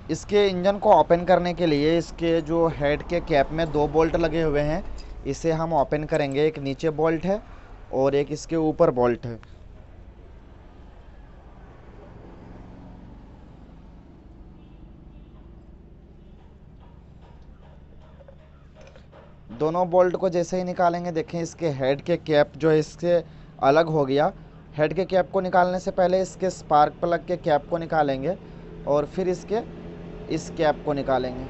इसके इंजन को ओपन करने के लिए इसके जो हेड के कैप में 2 बोल्ट लगे हुए हैं, इसे हम ओपन करेंगे। एक नीचे बोल्ट है और एक इसके ऊपर बोल्ट है। दोनों बोल्ट को जैसे ही निकालेंगे, देखें इसके हेड के कैप जो है इससे अलग हो गया। हेड के कैप को निकालने से पहले इसके स्पार्क प्लग के कैप को निकालेंगे और फिर इसके इस कैप को निकालेंगे।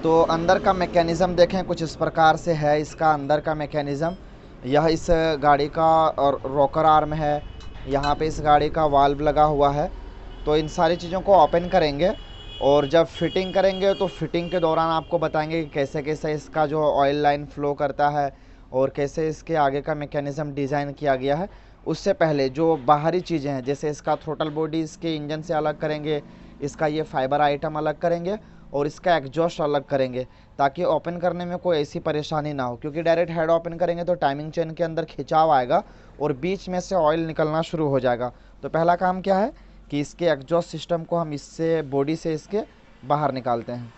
तो अंदर का मैकेनिज़्म देखें कुछ इस प्रकार से है। इसका अंदर का मैकेनिज़्म, यह इस गाड़ी का और रॉकर आर्म है, यहाँ पे इस गाड़ी का वाल्व लगा हुआ है। तो इन सारी चीज़ों को ओपन करेंगे और जब फिटिंग करेंगे तो फिटिंग के दौरान आपको बताएंगे कि कैसे कैसे इसका जो ऑयल लाइन फ़्लो करता है और कैसे इसके आगे का मैकेनिज़्म डिज़ाइन किया गया है। उससे पहले जो बाहरी चीज़ें हैं, जैसे इसका थ्रोटल बॉडी इसके इंजन से अलग करेंगे, इसका ये फाइबर आइटम अलग करेंगे और इसका एग्जॉस्ट अलग करेंगे, ताकि ओपन करने में कोई ऐसी परेशानी ना हो। क्योंकि डायरेक्ट हेड ओपन करेंगे तो टाइमिंग चेन के अंदर खिंचाव आएगा और बीच में से ऑयल निकलना शुरू हो जाएगा। तो पहला काम क्या है कि इसके एग्जॉस्ट सिस्टम को हम इससे बॉडी से इसके बाहर निकालते हैं।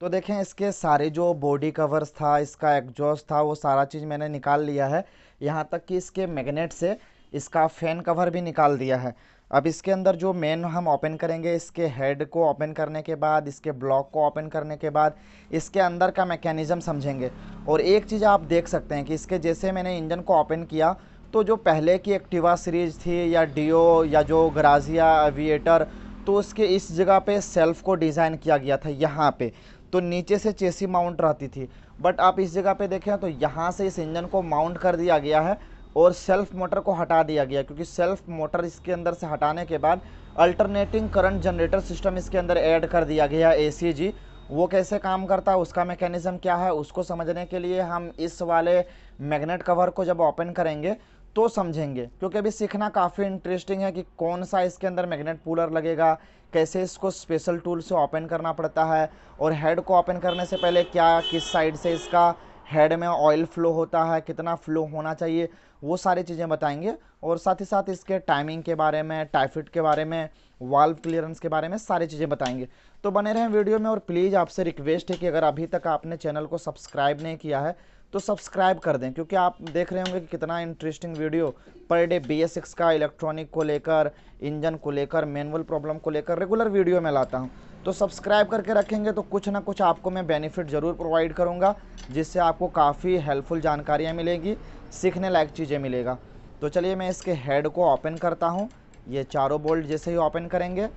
तो देखें इसके सारे जो बॉडी कवर्स था, इसका एग्जॉस्ट था, वो सारा चीज़ मैंने निकाल लिया है। यहाँ तक कि इसके मैग्नेट से इसका फ़ैन कवर भी निकाल दिया है। अब इसके अंदर जो मेन हम ओपन करेंगे, इसके हेड को ओपन करने के बाद, इसके ब्लॉक को ओपन करने के बाद इसके अंदर का मैकेनिज़्म समझेंगे। और एक चीज़ आप देख सकते हैं कि इसके जैसे मैंने इंजन को ओपन किया तो जो पहले की एक्टिवा सीरीज़ थी या डियो या जो ग्राजिया एविएटर, तो उसके इस जगह पे सेल्फ को डिज़ाइन किया गया था यहाँ पे। तो नीचे से चेसी माउंट रहती थी, बट आप इस जगह पे देखें तो यहाँ से इस इंजन को माउंट कर दिया गया है और सेल्फ मोटर को हटा दिया गया। क्योंकि सेल्फ मोटर इसके अंदर से हटाने के बाद अल्टरनेटिंग करंट जनरेटर सिस्टम इसके अंदर ऐड कर दिया गया, ACG। वो कैसे काम करता है, उसका मैकेनिज़्म क्या है, उसको समझने के लिए हम इस वाले मैग्नेट कवर को जब ओपन करेंगे तो समझेंगे। क्योंकि अभी सीखना काफ़ी इंटरेस्टिंग है कि कौन सा इसके अंदर मैग्नेट पुलर लगेगा, कैसे इसको स्पेशल टूल से ओपन करना पड़ता है, और हेड को ओपन करने से पहले क्या किस साइड से इसका हेड में ऑयल फ्लो होता है, कितना फ्लो होना चाहिए, वो सारी चीज़ें बताएंगे। और साथ ही साथ इसके टाइमिंग के बारे में, टाइफिट के बारे में, वाल्व क्लियरेंस के बारे में सारी चीज़ें बताएंगे। तो बने रहें वीडियो में। और प्लीज़ आपसे रिक्वेस्ट है कि अगर अभी तक आपने चैनल को सब्सक्राइब नहीं किया है तो सब्सक्राइब कर दें, क्योंकि आप देख रहे होंगे कि कितना interesting video per day BS6 का इलेक्ट्रॉनिक को लेकर, इंजन को लेकर, मैनुअल प्रॉब्लम को लेकर रेगुलर वीडियो में लाता हूं। तो सब्सक्राइब करके रखेंगे तो कुछ ना कुछ आपको मैं बेनिफिट ज़रूर प्रोवाइड करूंगा, जिससे आपको काफ़ी हेल्पफुल जानकारियाँ मिलेगी, सीखने लायक चीज़ें मिलेगा। तो चलिए मैं इसके हेड को ओपन करता हूँ। ये चारों बोल्ट जैसे ही ओपन करेंगे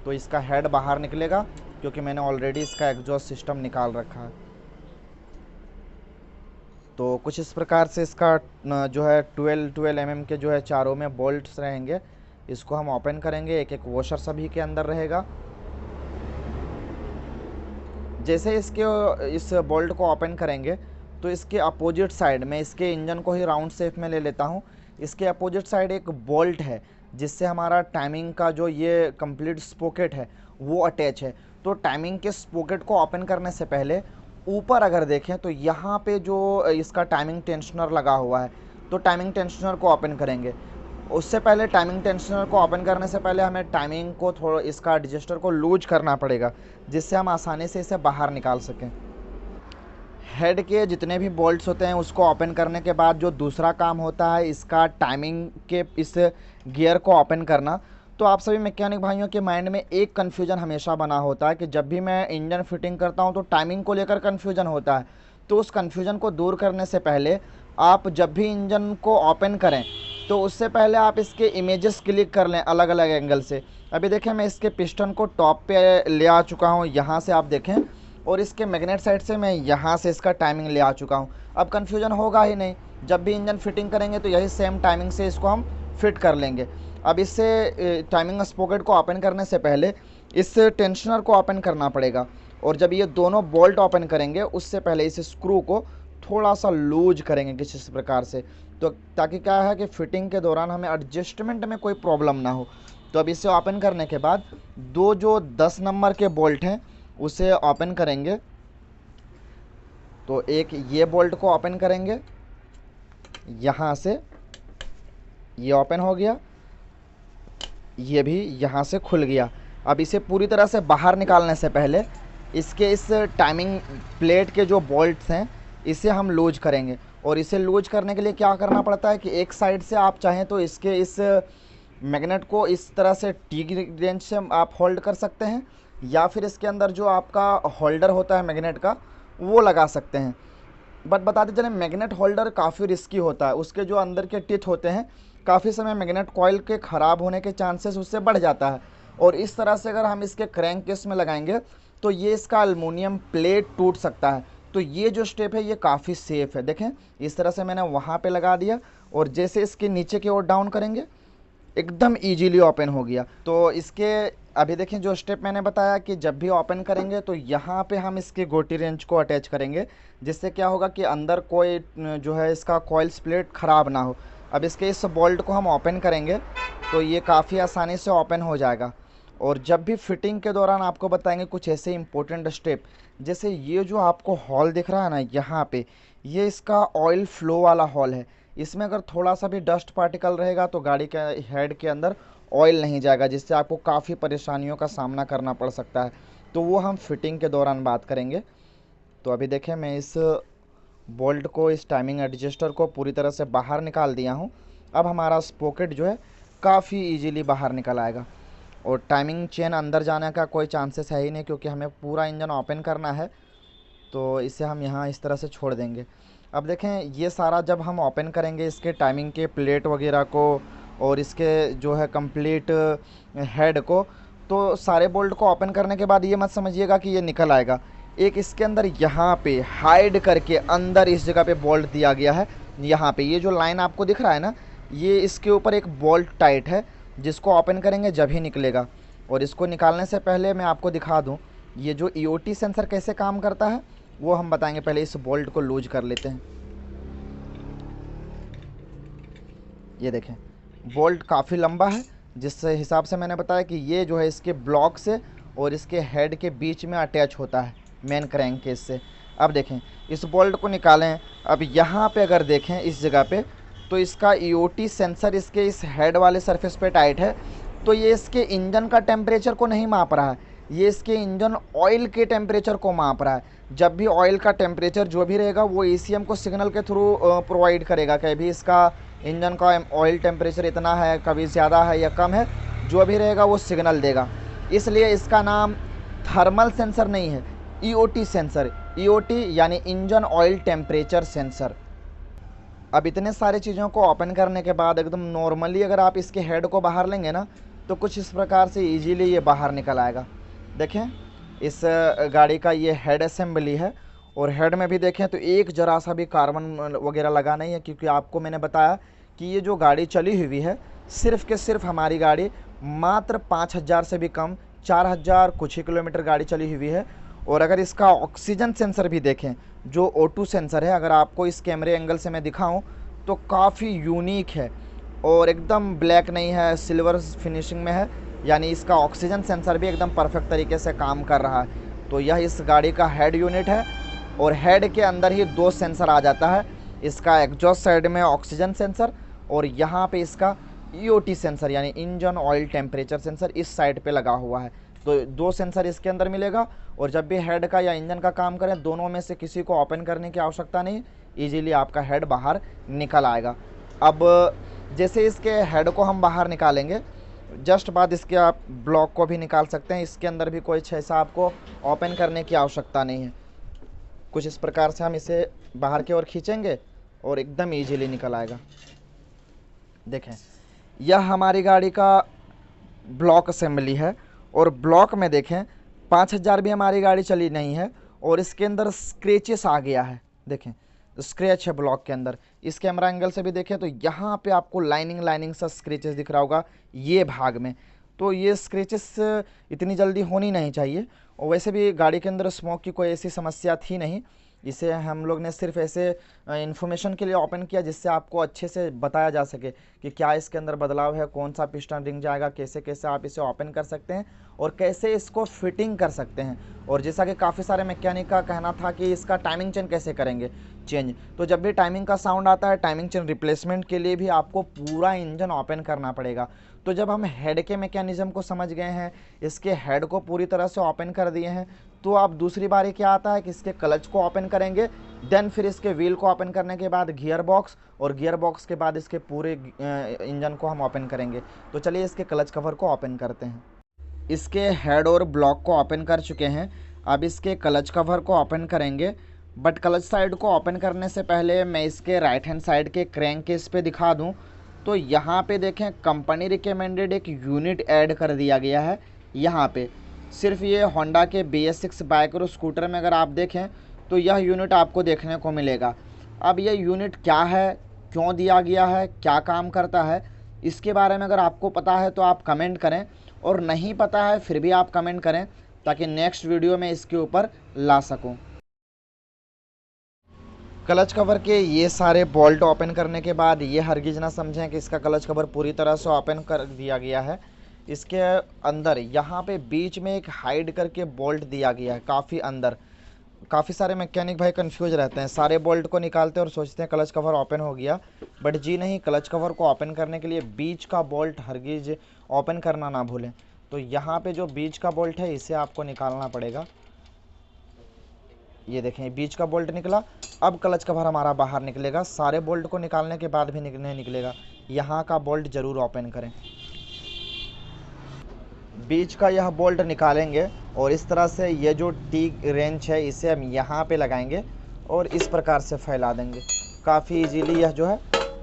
तो इसका हेड बाहर निकलेगा, क्योंकि मैंने ऑलरेडी इसका एग्जॉस्ट सिस्टम निकाल रखा है। तो कुछ इस प्रकार से इसका जो है 12 mm के जो है चारों में बोल्ट्स रहेंगे। इसको हम ओपन करेंगे, एक एक वॉशर सभी के अंदर रहेगा। जैसे इसके इस बोल्ट को ओपन करेंगे तो इसके अपोजिट साइड में, इसके इंजन को ही राउंड शेप में ले लेता हूँ, इसके अपोजिट साइड एक बोल्ट है जिससे हमारा टाइमिंग का जो ये कंप्लीट स्पोकेट है वो अटैच है। तो टाइमिंग के स्पोकेट को ओपन करने से पहले ऊपर अगर देखें तो यहाँ पे जो इसका टाइमिंग टेंशनर लगा हुआ है, तो टाइमिंग टेंशनर को ओपन करेंगे। उससे पहले टाइमिंग टेंशनर को ओपन करने से पहले हमें टाइमिंग को थोड़ा, इसका एडजस्टर को लूज करना पड़ेगा, जिससे हम आसानी से इसे बाहर निकाल सकें। हेड के जितने भी बोल्ट्स होते हैं उसको ओपन करने के बाद जो दूसरा काम होता है इसका टाइमिंग के इस गियर को ओपन करना। तो आप सभी मैकेनिक भाइयों के माइंड में एक कन्फ्यूजन हमेशा बना होता है कि जब भी मैं इंजन फिटिंग करता हूं तो टाइमिंग को लेकर कन्फ्यूजन होता है। तो उस कन्फ्यूजन को दूर करने से पहले आप जब भी इंजन को ओपन करें तो उससे पहले आप इसके इमेजेस क्लिक कर लें अलग अलग एंगल से। अभी देखें मैं इसके पिस्टन को टॉप पे ले आ चुका हूँ, यहाँ से आप देखें, और इसके मैग्नेट साइड से मैं यहाँ से इसका टाइमिंग ले आ चुका हूँ। अब कन्फ्यूजन होगा ही नहीं, जब भी इंजन फिटिंग करेंगे तो यही सेम टाइमिंग से इसको हम फिट कर लेंगे। अब इससे टाइमिंग स्पॉकेट को ओपन करने से पहले इस टेंशनर को ओपन करना पड़ेगा, और जब ये दोनों बोल्ट ओपन करेंगे उससे पहले इस स्क्रू को थोड़ा सा लूज करेंगे किसी इस प्रकार से, तो ताकि क्या है कि फिटिंग के दौरान हमें एडजस्टमेंट में कोई प्रॉब्लम ना हो। तो अब इसे ओपन करने के बाद दो जो 10 नंबर के बोल्ट हैं उसे ओपन करेंगे। तो एक ये बोल्ट को ओपन करेंगे, यहाँ से ये ओपन हो गया, ये भी यहाँ से खुल गया। अब इसे पूरी तरह से बाहर निकालने से पहले इसके इस टाइमिंग प्लेट के जो बोल्ट्स हैं इसे हम लूज करेंगे, और इसे लूज करने के लिए क्या करना पड़ता है कि एक साइड से आप चाहें तो इसके इस मैग्नेट को इस तरह से टी रेंच से आप होल्ड कर सकते हैं, या फिर इसके अंदर जो आपका होल्डर होता है मैग्नेट का वो लगा सकते हैं। बट बताते चलें मैग्नेट होल्डर काफ़ी रिस्की होता है, उसके जो अंदर के टिथ होते हैं काफ़ी समय मैग्नेट कॉइल के ख़राब होने के चांसेस उससे बढ़ जाता है, और इस तरह से अगर हम इसके क्रैंक केस में लगाएंगे तो ये इसका एल्युमिनियम प्लेट टूट सकता है। तो ये जो स्टेप है ये काफ़ी सेफ़ है। देखें इस तरह से मैंने वहाँ पे लगा दिया, और जैसे इसके नीचे की ओर डाउन करेंगे एकदम इजीली ओपन हो गया। तो इसके अभी देखें जो स्टेप मैंने बताया कि जब भी ओपन करेंगे तो यहाँ पे हम इसके गोटी रेंच को अटैच करेंगे, जिससे क्या होगा कि अंदर कोई जो है इसका कॉइल स्प्लिट ख़राब ना हो। अब इसके इस बोल्ट को हम ओपन करेंगे तो ये काफ़ी आसानी से ओपन हो जाएगा। और जब भी फिटिंग के दौरान आपको बताएंगे कुछ ऐसे इंपॉर्टेंट स्टेप, जैसे ये जो आपको हॉल दिख रहा है ना यहाँ पे, ये इसका ऑयल फ्लो वाला हॉल है। इसमें अगर थोड़ा सा भी डस्ट पार्टिकल रहेगा तो गाड़ी के हेड के अंदर ऑयल नहीं जाएगा, जिससे आपको काफ़ी परेशानियों का सामना करना पड़ सकता है। तो वो हम फिटिंग के दौरान बात करेंगे। तो अभी देखें मैं इस बोल्ट को, इस टाइमिंग एडजस्टर को पूरी तरह से बाहर निकाल दिया हूँ। अब हमारा स्पॉकेट जो है काफ़ी इजीली बाहर निकल आएगा, और टाइमिंग चेन अंदर जाने का कोई चांसेस है ही नहीं, क्योंकि हमें पूरा इंजन ओपन करना है। तो इसे हम यहाँ इस तरह से छोड़ देंगे। अब देखें ये सारा जब हम ओपन करेंगे इसके टाइमिंग के प्लेट वगैरह को और इसके जो है कंप्लीट हेड को, तो सारे बोल्ट को ओपन करने के बाद ये मत समझिएगा कि ये निकल आएगा। एक इसके अंदर यहाँ पे हाइड करके अंदर इस जगह पे बोल्ट दिया गया है। यहाँ पे ये जो लाइन आपको दिख रहा है ना, ये इसके ऊपर एक बोल्ट टाइट है, जिसको ओपन करेंगे जब ही निकलेगा। और इसको निकालने से पहले मैं आपको दिखा दूँ ये जो ईओटी सेंसर कैसे काम करता है वो हम बताएंगे। पहले इस बोल्ट को लूज कर लेते हैं। ये देखें बोल्ट काफ़ी लंबा है, जिस हिसाब से मैंने बताया कि ये जो है इसके ब्लॉक से और इसके हेड के बीच में अटैच होता है मेन क्रैंक केस से। अब देखें इस बोल्ट को निकालें। अब यहाँ पे अगर देखें इस जगह पे, तो इसका ईओटी सेंसर इसके इस हेड वाले सरफेस पे टाइट है, तो ये इसके इंजन का टेम्परेचर को नहीं माप रहा है, ये इसके इंजन ऑयल के टेम्परेचर को माप रहा है। जब भी ऑयल का टेम्परेचर जो भी रहेगा वो ईसीएम को सिग्नल के थ्रू प्रोवाइड करेगा कि अभी इसका इंजन का ऑयल टेम्परेचर इतना है, कभी ज़्यादा है या कम है, जो भी रहेगा वो सिग्नल देगा। इसलिए इसका नाम थर्मल सेंसर नहीं है, ईओटी सेंसर। ईओटी यानी इंजन ऑयल टेम्परेचर सेंसर। अब इतने सारे चीज़ों को ओपन करने के बाद एकदम नॉर्मली अगर आप इसके हेड को बाहर लेंगे ना, तो कुछ इस प्रकार से इजीली ये बाहर निकल आएगा। देखें इस गाड़ी का ये हेड असेंबली है, और हेड में भी देखें तो एक जरा सा भी कार्बन वगैरह लगा नहीं है, क्योंकि आपको मैंने बताया कि ये जो गाड़ी चली हुई है सिर्फ़ के सिर्फ हमारी गाड़ी मात्र 5000 से भी कम, 4000 कुछ ही किलोमीटर गाड़ी चली हुई है। और अगर इसका ऑक्सीजन सेंसर भी देखें जो O2 सेंसर है, अगर आपको इस कैमरे एंगल से मैं दिखाऊं तो काफ़ी यूनिक है, और एकदम ब्लैक नहीं है, सिल्वर फिनिशिंग में है, यानी इसका ऑक्सीजन सेंसर भी एकदम परफेक्ट तरीके से काम कर रहा है। तो यह इस गाड़ी का हेड यूनिट है, और हेड के अंदर ही दो सेंसर आ जाता है, इसका एग्जॉस्ट साइड में ऑक्सीजन सेंसर, और यहाँ पे इसका ईओटी सेंसर यानी इंजन ऑयल टेम्परेचर सेंसर इस साइड पे लगा हुआ है। तो दो सेंसर इसके अंदर मिलेगा, और जब भी हेड का या इंजन का काम करें दोनों में से किसी को ओपन करने की आवश्यकता नहीं, इजीली आपका हेड बाहर निकल आएगा। अब जैसे इसके हेड को हम बाहर निकालेंगे, जस्ट बाद इसके आप ब्लॉक को भी निकाल सकते हैं। इसके अंदर भी कोई ऐसा आपको ओपन करने की आवश्यकता नहीं है। कुछ इस प्रकार से हम इसे बाहर की ओर खींचेंगे और एकदम ईजीली निकल आएगा। देखें, यह हमारी गाड़ी का ब्लॉक असेंबली है और ब्लॉक में देखें 5000 भी हमारी गाड़ी चली नहीं है और इसके अंदर स्क्रैचेस आ गया है। देखें स्क्रैच है ब्लॉक के अंदर। इस कैमरा एंगल से भी देखें तो यहाँ पे आपको लाइनिंग सा स्क्रैचेस दिख रहा होगा ये भाग में। तो ये स्क्रैचेस इतनी जल्दी होनी नहीं चाहिए और वैसे भी गाड़ी के अंदर स्मोक की कोई ऐसी समस्या थी नहीं। इसे हम लोग ने सिर्फ ऐसे इन्फॉर्मेशन के लिए ओपन किया जिससे आपको अच्छे से बताया जा सके कि क्या इसके अंदर बदलाव है, कौन सा पिस्टन रिंग जाएगा, कैसे कैसे आप इसे ओपन कर सकते हैं और कैसे इसको फिटिंग कर सकते हैं। और जैसा कि काफ़ी सारे मैकेनिक का कहना था कि इसका टाइमिंग चेन कैसे करेंगे चेंज, तो जब भी टाइमिंग का साउंड आता है टाइमिंग चेन रिप्लेसमेंट के लिए भी आपको पूरा इंजन ओपन करना पड़ेगा। तो जब हम हेड के मैकेनिज़्म को समझ गए हैं, इसके हेड को पूरी तरह से ओपन कर दिए हैं, तो अब दूसरी बारी क्या आता है कि इसके क्लच को ओपन करेंगे, देन फिर इसके व्हील को ओपन करने के बाद गियर बॉक्स और गियर बॉक्स के बाद इसके पूरे इंजन को हम ओपन करेंगे। तो चलिए इसके क्लच कवर को ओपन करते हैं। इसके हेड और ब्लॉक को ओपन कर चुके हैं, अब इसके क्लच कवर को ओपन करेंगे। बट क्लच साइड को ओपन करने से पहले मैं इसके राइट हैंड साइड के क्रैंक केस पे दिखा दूं तो यहाँ पे देखें कंपनी रिकमेंडेड एक यूनिट ऐड कर दिया गया है। यहाँ पे सिर्फ ये होंडा के BS6 बाइक और स्कूटर में अगर आप देखें तो यह यूनिट आपको देखने को मिलेगा। अब यह यूनिट क्या है, क्यों दिया गया है, क्या काम करता है, इसके बारे में अगर आपको पता है तो आप कमेंट करें और नहीं पता है फिर भी आप कमेंट करें ताकि नेक्स्ट वीडियो में इसके ऊपर ला सकूं। क्लच कवर के ये सारे बोल्ट ओपन करने के बाद ये हरगिज ना समझें कि इसका क्लच कवर पूरी तरह से ओपन कर दिया गया है। इसके अंदर यहाँ पे बीच में एक हाइड करके बोल्ट दिया गया है काफ़ी अंदर। काफ़ी सारे मैकेनिक भाई कंफ्यूज रहते हैं, सारे बोल्ट को निकालते हैं और सोचते हैं क्लच कवर ओपन हो गया, बट जी नहीं, क्लच कवर को ओपन करने के लिए बीच का बोल्ट हरगिज ओपन करना ना भूलें। तो यहाँ पे जो बीच का बोल्ट है इसे आपको निकालना पड़ेगा। ये देखें बीच का बोल्ट निकला, अब क्लच कवर हमारा बाहर निकलेगा। सारे बोल्ट को निकालने के बाद भी नहीं निकलेगा, यहाँ का बोल्ट ज़रूर ओपन करें। बीच का यह बोल्ट निकालेंगे और इस तरह से ये जो टी रेंच है इसे हम यहाँ पे लगाएंगे और इस प्रकार से फैला देंगे। काफ़ी इजीली यह जो है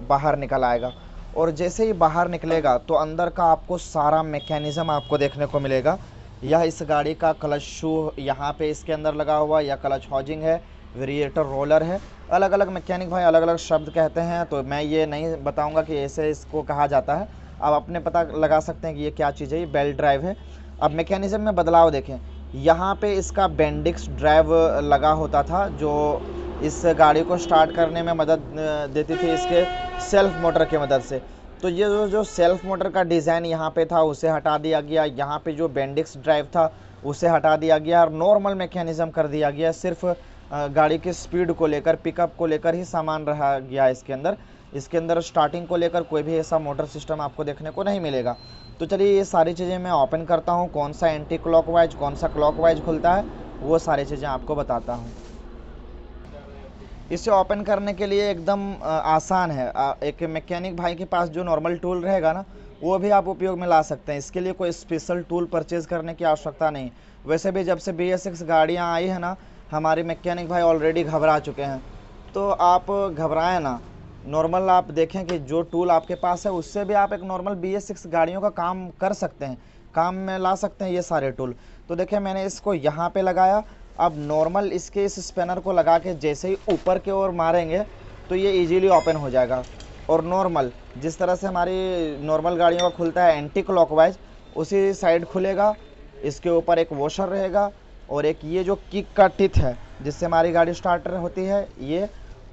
बाहर निकल आएगा और जैसे ही बाहर निकलेगा तो अंदर का आपको सारा मैकेनिज़्म आपको देखने को मिलेगा। यह इस गाड़ी का क्लच शू यहाँ पे इसके अंदर लगा हुआ, या क्लच हाउसिंग है, वेरिएटर रोलर है। अलग अलग मैकेनिक भाई अलग अलग शब्द कहते हैं, तो मैं ये नहीं बताऊंगा कि ऐसे इसको कहा जाता है। आप अपने पता लगा सकते हैं कि ये क्या चीज़ है। ये बेल्ट ड्राइव है। अब मैकेनिज़्म में बदलाव देखें, यहाँ पे इसका बेंडिक्स ड्राइव लगा होता था जो इस गाड़ी को स्टार्ट करने में मदद देती थी इसके सेल्फ मोटर की मदद से। तो ये जो सेल्फ मोटर का डिज़ाइन यहाँ पे था उसे हटा दिया गया, यहाँ पे जो बेंडिक्स ड्राइव था उसे हटा दिया गया और नॉर्मल मैकेनिज़्म कर दिया गया। सिर्फ गाड़ी की स्पीड को लेकर, पिकअप को लेकर ही सामान रहा गया इसके अंदर। इसके अंदर स्टार्टिंग को लेकर कोई भी ऐसा मोटर सिस्टम आपको देखने को नहीं मिलेगा। तो चलिए ये सारी चीज़ें मैं ओपन करता हूँ, कौन सा एंटी क्लॉकवाइज कौन सा क्लॉकवाइज खुलता है वो सारी चीज़ें आपको बताता हूँ। इसे ओपन करने के लिए एकदम आसान है। एक मैकेनिक भाई के पास जो नॉर्मल टूल रहेगा ना वो भी आप उपयोग में ला सकते हैं। इसके लिए कोई स्पेशल टूल परचेज़ करने की आवश्यकता नहीं। वैसे भी जब से BS6 गाड़ियाँ आई है ना, हमारे मैकेनिक भाई ऑलरेडी घबरा चुके हैं। तो आप घबराएं ना, नॉर्मल आप देखें कि जो टूल आपके पास है उससे भी आप एक नॉर्मल BS6 गाड़ियों का काम कर सकते हैं, काम में ला सकते हैं ये सारे टूल। तो देखिए मैंने इसको यहाँ पे लगाया। अब नॉर्मल इसके इस स्पैनर को लगा के जैसे ही ऊपर की ओर मारेंगे तो ये इजीली ओपन हो जाएगा। और नॉर्मल जिस तरह से हमारी नॉर्मल गाड़ियों का खुलता है एंटी क्लॉकवाइज, उसी साइड खुलेगा। इसके ऊपर एक वॉशर रहेगा और एक ये जो किक का टिथ है जिससे हमारी गाड़ी स्टार्टर होती है ये।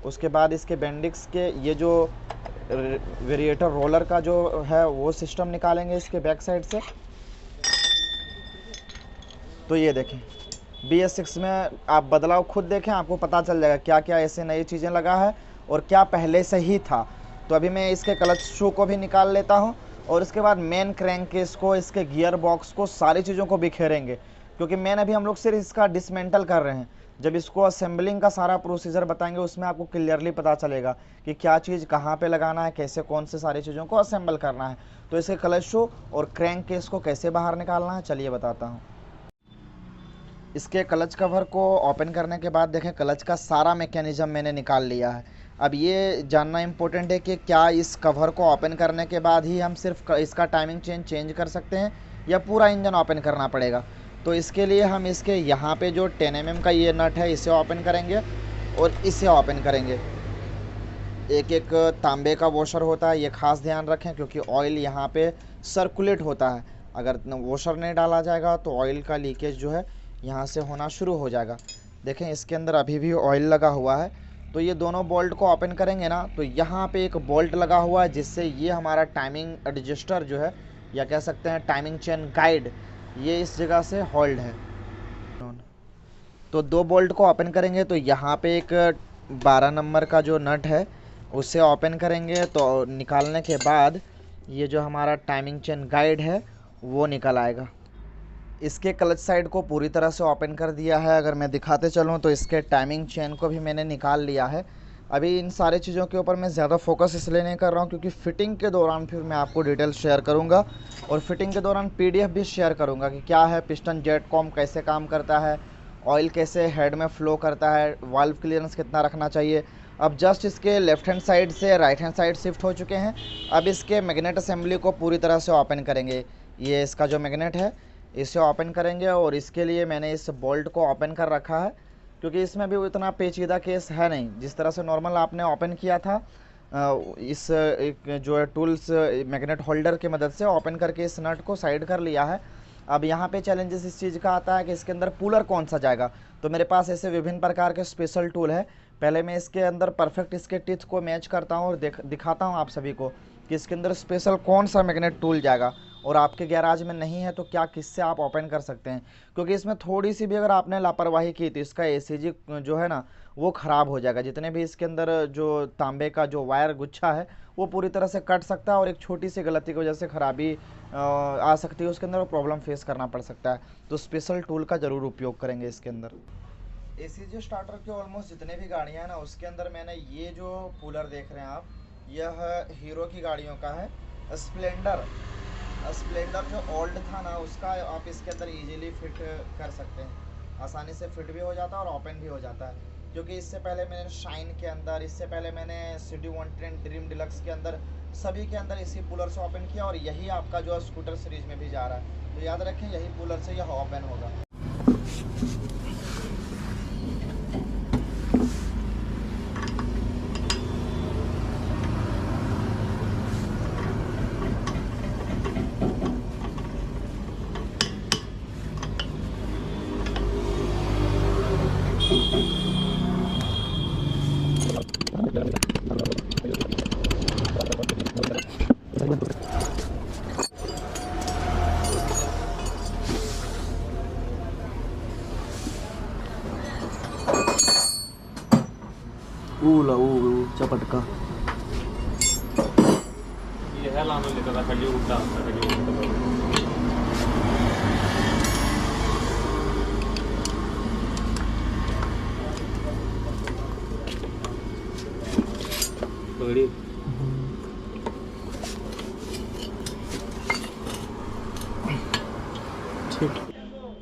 उसके बाद इसके बेंडिक्स के ये जो वेरिएटर रोलर का जो है वो सिस्टम निकालेंगे इसके बैक साइड से। तो ये देखें BS6 में आप बदलाव खुद देखें, आपको पता चल जाएगा क्या क्या ऐसे नई चीज़ें लगा है और क्या पहले से ही था। तो अभी मैं इसके क्लच शू को भी निकाल लेता हूँ और इसके बाद मेन क्रैंक केस को, इसके गियर बॉक्स को, सारी चीज़ों को बिखेरेंगे क्योंकि मेन अभी हम लोग सिर्फ इसका डिसमेंटल कर रहे हैं। जब इसको असेंबलिंग का सारा प्रोसीजर बताएंगे उसमें आपको क्लियरली पता चलेगा कि क्या चीज़ कहाँ पे लगाना है, कैसे कौन से सारी चीज़ों को असेंबल करना है। तो इसके क्लच शू और क्रैंक केस को कैसे बाहर निकालना है चलिए बताता हूँ। इसके क्लच कवर को ओपन करने के बाद देखें क्लच का सारा मैकेनिज़्म मैंने निकाल लिया है। अब ये जानना इम्पोर्टेंट है कि क्या इस कवर को ओपन करने के बाद ही हम सिर्फ इसका टाइमिंग चेंज कर सकते हैं या पूरा इंजन ओपन करना पड़ेगा। तो इसके लिए हम इसके यहाँ पे जो 10 mm का ये नट है इसे ओपन करेंगे और इसे ओपन करेंगे। एक एक तांबे का वॉशर होता है, ये खास ध्यान रखें क्योंकि ऑयल यहाँ पे सर्कुलेट होता है। अगर वॉशर नहीं डाला जाएगा तो ऑयल का लीकेज जो है यहाँ से होना शुरू हो जाएगा। देखें इसके अंदर अभी भी ऑयल लगा हुआ है। तो ये दोनों बोल्ट को ओपन करेंगे ना, तो यहाँ पे एक बोल्ट लगा हुआ है जिससे ये हमारा टाइमिंग एडजस्टर जो है, या कह सकते हैं टाइमिंग चेन गाइड, ये इस जगह से होल्ड है। तो दो बोल्ट को ओपन करेंगे तो यहाँ पे एक 12 नंबर का जो नट है उसे ओपन करेंगे, तो निकालने के बाद ये जो हमारा टाइमिंग चेन गाइड है वो निकल आएगा। इसके क्लच साइड को पूरी तरह से ओपन कर दिया है। अगर मैं दिखाते चलूँ तो इसके टाइमिंग चेन को भी मैंने निकाल लिया है। अभी इन सारी चीज़ों के ऊपर मैं ज़्यादा फोकस इसलिए नहीं कर रहा हूँ क्योंकि फ़िटिंग के दौरान फिर मैं आपको डिटेल शेयर करूँगा और फिटिंग के दौरान PDF भी शेयर करूँगा कि क्या है पिस्टन जेट कॉम कैसे काम करता है, ऑयल कैसे हेड में फ़्लो करता है, वाल्व क्लियरेंस कितना रखना चाहिए। अब जस्ट इसके लेफ़्ट हैंड साइड से राइट हैंड साइड शिफ्ट हो चुके हैं। अब इसके मैग्नेट असेंबली को पूरी तरह से ओपन करेंगे। ये इसका जो मैग्नेट है इसे ओपन करेंगे और इसके लिए मैंने इस बोल्ट को ओपन कर रखा है क्योंकि इसमें भी उतना पेचीदा केस है नहीं। जिस तरह से नॉर्मल आपने ओपन किया था इस एक जो है टूल्स मैग्नेट होल्डर की मदद से ओपन करके इस नट को साइड कर लिया है। अब यहाँ पे चैलेंजेस इस चीज़ का आता है कि इसके अंदर पुलर कौन सा जाएगा। तो मेरे पास ऐसे विभिन्न प्रकार के स्पेशल टूल है। पहले मैं इसके अंदर परफेक्ट इसके टिथ को मैच करता हूँ और दिखाता हूँ आप सभी को कि इसके अंदर स्पेशल कौन सा मैग्नेट टूल जाएगा और आपके गैराज में नहीं है तो क्या किससे आप ओपन कर सकते हैं। क्योंकि इसमें थोड़ी सी भी अगर आपने लापरवाही की तो इसका ACG जो है ना वो ख़राब हो जाएगा। जितने भी इसके अंदर जो तांबे का जो वायर गुच्छा है वो पूरी तरह से कट सकता है और एक छोटी सी गलती की वजह से ख़राबी आ सकती है, उसके अंदर प्रॉब्लम फेस करना पड़ सकता है। तो स्पेशल टूल का ज़रूर उपयोग करेंगे इसके अंदर। ACG स्टार्टर के ऑलमोस्ट जितने भी गाड़ियाँ हैं ना उसके अंदर मैंने ये जो कूलर देख रहे हैं आप, यह हीरो की गाड़ियों का है। स्प्लेंडर जो ओल्ड था ना उसका आप इसके अंदर इजीली फिट कर सकते हैं, आसानी से फिट भी हो जाता है और ओपन भी हो जाता है। क्योंकि इससे पहले मैंने शाइन के अंदर, इससे पहले मैंने CD 110 ड्रीम डिलक्स के अंदर, सभी के अंदर इसी कूलर से ओपन किया और यही आपका जो स्कूटर सीरीज में भी जा रहा है। तो याद रखें यही कूलर से यह ओपन होगा। चपटका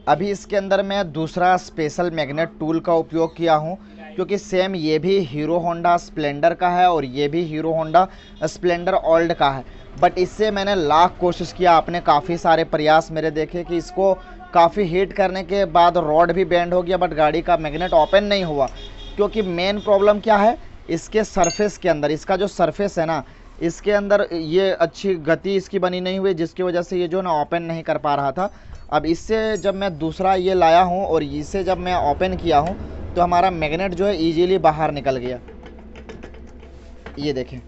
अभी इसके अंदर मैं दूसरा स्पेशल मैग्नेट टूल का उपयोग किया हूँ क्योंकि सेम ये भी हीरो होंडा स्प्लेंडर का है और ये भी हीरो होंडा स्प्लेंडर ओल्ड का है। बट इससे मैंने लाख कोशिश किया, आपने काफ़ी सारे प्रयास मेरे देखे कि इसको काफ़ी हीट करने के बाद रॉड भी बेंड हो गया बट गाड़ी का मैग्नेट ओपन नहीं हुआ। क्योंकि मेन प्रॉब्लम क्या है इसके सरफेस के अंदर, इसका जो सरफेस है ना इसके अंदर ये अच्छी गति इसकी बनी नहीं हुई जिसकी वजह से ये जो ना ओपन नहीं कर पा रहा था। अब इससे जब मैं दूसरा ये लाया हूँ और इसे जब मैं ओपन किया हूँ तो हमारा मैग्नेट जो है इजीली बाहर निकल गया। ये देखें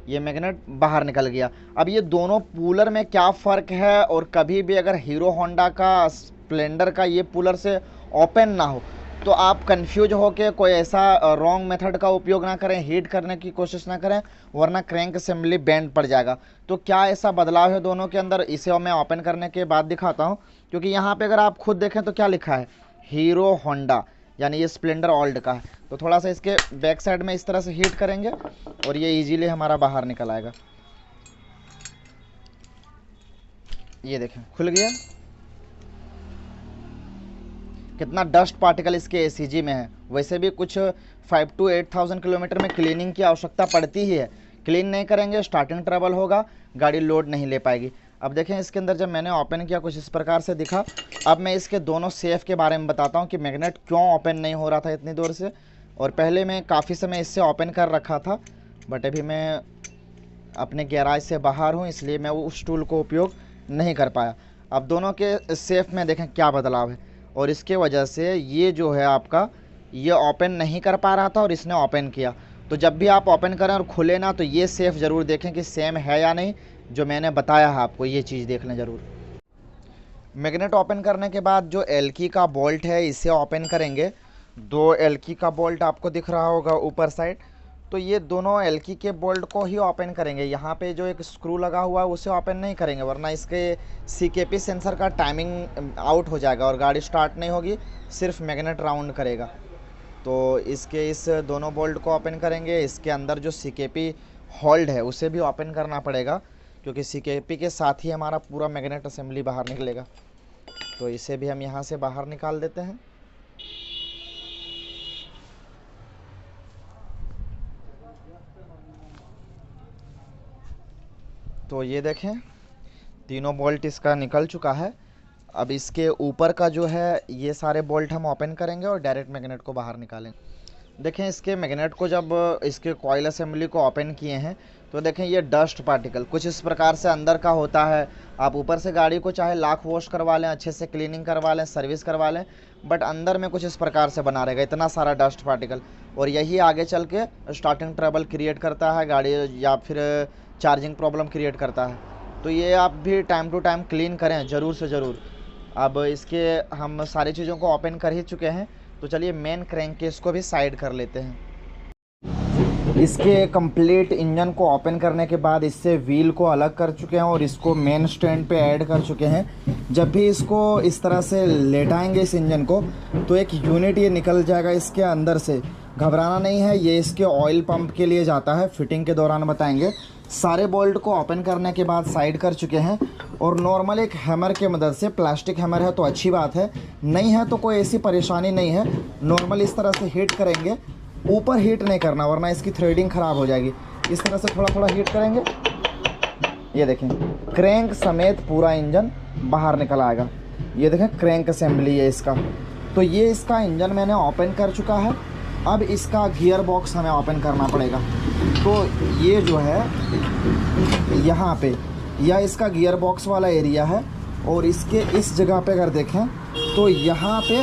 ये मैग्नेट बाहर निकल गया। अब ये दोनों पुलर में क्या फ़र्क है, और कभी भी अगर हीरो होंडा का स्प्लेंडर का ये पुलर से ओपन ना हो तो आप कंफ्यूज हो के कोई ऐसा रॉन्ग मेथड का उपयोग ना करें, हीट करने की कोशिश ना करें वरना क्रैंक असेंबली बैंड पड़ जाएगा। तो क्या ऐसा बदलाव है दोनों के अंदर, इसे मैं ओपन करने के बाद दिखाता हूं। क्योंकि यहाँ पे अगर आप खुद देखें तो क्या लिखा है हीरो होंडा, यानी ये स्प्लेंडर ओल्ड का है। तो थोड़ा सा इसके बैक साइड में इस तरह से हीट करेंगे और ये इजीली हमारा बाहर निकल आएगा। ये देखें खुल गया। कितना डस्ट पार्टिकल इसके ACG में है। वैसे भी कुछ 5 to 8,000 किलोमीटर में क्लीनिंग की आवश्यकता पड़ती ही है। क्लीन नहीं करेंगे स्टार्टिंग ट्रबल होगा, गाड़ी लोड नहीं ले पाएगी। अब देखें इसके अंदर जब मैंने ओपन किया कुछ इस प्रकार से दिखा। अब मैं इसके दोनों सेफ के बारे में बताता हूँ कि मैग्नेट क्यों ओपन नहीं हो रहा था इतनी दूर से। और पहले मैं काफ़ी समय इससे ओपन कर रखा था, बट अभी मैं अपने गैराज से बाहर हूँ, इसलिए मैं उस टूल को उपयोग नहीं कर पाया। अब दोनों के सेफ में देखें क्या बदलाव है, और इसके वजह से ये जो है आपका ये ओपन नहीं कर पा रहा था और इसने ओपन किया। तो जब भी आप ओपन करें और खुले ना, तो ये सेफ ज़रूर देखें कि सेम है या नहीं, जो मैंने बताया है आपको ये चीज़ देख लें ज़रूर। मैग्नेट ओपन करने के बाद जो एल्की का बोल्ट है इसे ओपन करेंगे। 2 एल्की का बोल्ट आपको दिख रहा होगा ऊपर साइड, तो ये दोनों एल्की के बोल्ट को ही ओपन करेंगे। यहाँ पे जो एक स्क्रू लगा हुआ है उसे ओपन नहीं करेंगे, वरना इसके CKP सेंसर का टाइमिंग आउट हो जाएगा और गाड़ी स्टार्ट नहीं होगी, सिर्फ मैग्नेट राउंड करेगा। तो इसके इस दोनों बोल्ट को ओपन करेंगे। इसके अंदर जो CKP होल्ड है उसे भी ओपन करना पड़ेगा, क्योंकि CKP के साथ ही हमारा पूरा मैग्नेट असेंबली बाहर निकलेगा। तो इसे भी हम यहाँ से बाहर निकाल देते हैं। तो ये देखें तीनों बोल्ट इसका निकल चुका है। अब इसके ऊपर का जो है ये सारे बोल्ट हम ओपन करेंगे और डायरेक्ट मैग्नेट को बाहर निकालेंगे। देखें इसके मैग्नेट को जब इसके कॉइल असेंबली को ओपन किए हैं तो देखें ये डस्ट पार्टिकल कुछ इस प्रकार से अंदर का होता है। आप ऊपर से गाड़ी को चाहे लाख वॉश करवा लें, अच्छे से क्लीनिंग करवा लें, सर्विस करवा लें, बट अंदर में कुछ इस प्रकार से बना रहेगा इतना सारा डस्ट पार्टिकल, और यही आगे चल के स्टार्टिंग ट्रबल क्रिएट करता है गाड़ी, या फिर चार्जिंग प्रॉब्लम क्रिएट करता है। तो ये आप भी टाइम टू टाइम क्लीन करें ज़रूर से ज़रूर। अब इसके हम सारी चीज़ों को ओपन कर ही चुके हैं, तो चलिए मेन क्रैंक केस को भी साइड कर लेते हैं। इसके कंप्लीट इंजन को ओपन करने के बाद इससे व्हील को अलग कर चुके हैं और इसको मेन स्टैंड पे ऐड कर चुके हैं। जब भी इसको इस तरह से लेटाएंगे इस इंजन को, तो एक यूनिट ये निकल जाएगा इसके अंदर से। घबराना नहीं है, ये इसके ऑयल पंप के लिए जाता है, फिटिंग के दौरान बताएंगे। सारे बोल्ट को ओपन करने के बाद साइड कर चुके हैं, और नॉर्मल एक हैमर के मदद से, प्लास्टिक हैमर है तो अच्छी बात है, नहीं है तो कोई ऐसी परेशानी नहीं है। नॉर्मल इस तरह से हीट करेंगे, ऊपर हीट नहीं करना वरना इसकी थ्रेडिंग ख़राब हो जाएगी। इस तरह से थोड़ा थोड़ा हीट करेंगे, ये देखें क्रैंक समेत पूरा इंजन बाहर निकल आएगा। ये देखें क्रैंक असेंबली है इसका। तो ये इसका इंजन मैंने ओपन कर चुका है। अब इसका गियर बॉक्स हमें ओपन करना पड़ेगा। तो ये जो है यहाँ पे यह इसका गियर बॉक्स वाला एरिया है, और इसके इस जगह पे अगर देखें तो यहाँ पे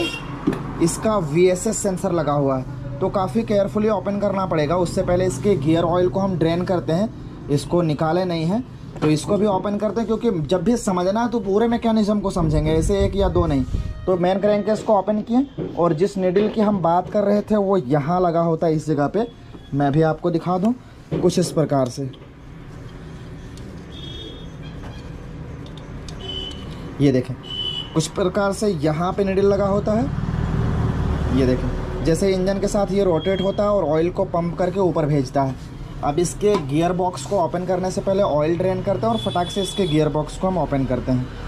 इसका VSS सेंसर लगा हुआ है। तो काफ़ी केयरफुली ओपन करना पड़ेगा। उससे पहले इसके गियर ऑयल को हम ड्रेन करते हैं, इसको निकाले नहीं हैं, तो इसको भी ओपन करते हैं, क्योंकि जब भी समझना है तो पूरे मैकेनिज्म को समझेंगे, ऐसे एक या दो नहीं। तो मेन क्रैंक केस को ओपन किए, और जिस नीडल की हम बात कर रहे थे वो यहाँ लगा होता है इस जगह पे। मैं भी आपको दिखा दूँ कुछ इस प्रकार से। ये देखें कुछ प्रकार से यहाँ पे नीडल लगा होता है। ये देखें जैसे इंजन के साथ ये रोटेट होता है और ऑयल को पंप करके ऊपर भेजता है। अब इसके गियर बॉक्स को ओपन करने से पहले ऑयल ड्रेन करते हैं और फटाक से इसके गियर बॉक्स को हम ओपन करते हैं।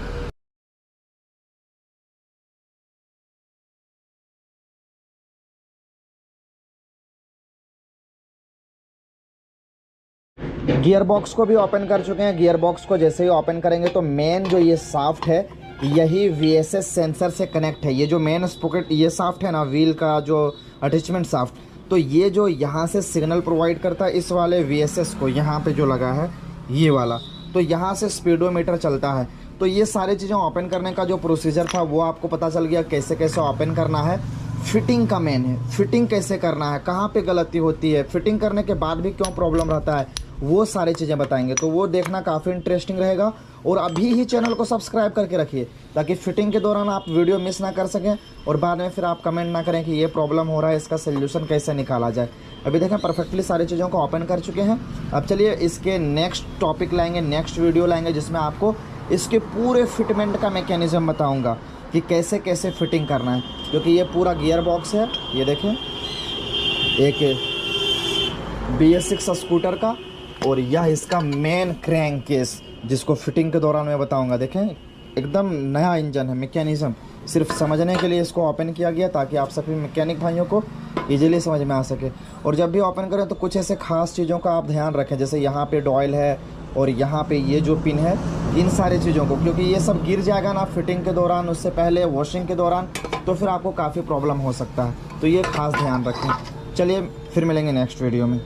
गियर बॉक्स को भी ओपन कर चुके हैं। गियर बॉक्स को जैसे ही ओपन करेंगे तो मेन जो ये शाफ्ट है यही VSS सेंसर से कनेक्ट है। ये जो मेन स्पोकेट ये शाफ्ट है ना, व्हील का जो अटैचमेंट शाफ्ट, तो ये जो यहाँ से सिग्नल प्रोवाइड करता है इस वाले VSS को, यहाँ पे जो लगा है ये वाला, तो यहाँ से स्पीडोमीटर चलता है। तो ये सारी चीज़ें ओपन करने का जो प्रोसीजर था वो आपको पता चल गया, कैसे कैसे ओपन करना है। फिटिंग का मेन है, फिटिंग कैसे करना है, कहाँ पे गलती होती है, फिटिंग करने के बाद भी क्यों प्रॉब्लम रहता है, वो सारी चीज़ें बताएंगे। तो वो देखना काफ़ी इंटरेस्टिंग रहेगा, और अभी ही चैनल को सब्सक्राइब करके रखिए ताकि फिटिंग के दौरान आप वीडियो मिस ना कर सकें, और बाद में फिर आप कमेंट ना करें कि ये प्रॉब्लम हो रहा है, इसका सोल्यूशन कैसे निकाला जाए। अभी देखें परफेक्टली सारी चीज़ों को ओपन कर चुके हैं। अब चलिए इसके नेक्स्ट टॉपिक लाएंगे, नेक्स्ट वीडियो लाएंगे, जिसमें आपको इसके पूरे फिटमेंट का मैकेनिज़्म बताऊँगा कि कैसे कैसे फिटिंग करना है। क्योंकि ये पूरा गियर बॉक्स है, ये देखें एक BS6 स्कूटर का, और यह इसका मेन क्रैंक केस जिसको फिटिंग के दौरान मैं बताऊंगा। देखें एकदम नया इंजन है, मैकेनिज़्म सिर्फ समझने के लिए इसको ओपन किया गया ताकि आप सभी मैकेनिक भाइयों को इजीली समझ में आ सके। और जब भी ओपन करें तो कुछ ऐसे ख़ास चीज़ों का आप ध्यान रखें, जैसे यहाँ पे डॉयल है और यहाँ पे ये जो पिन है, इन सारी चीज़ों को, क्योंकि ये सब गिर जाएगा ना फिटिंग के दौरान, उससे पहले वॉशिंग के दौरान, तो फिर आपको काफ़ी प्रॉब्लम हो सकता है। तो ये ख़ास ध्यान रखें। चलिए फिर मिलेंगे नेक्स्ट वीडियो में।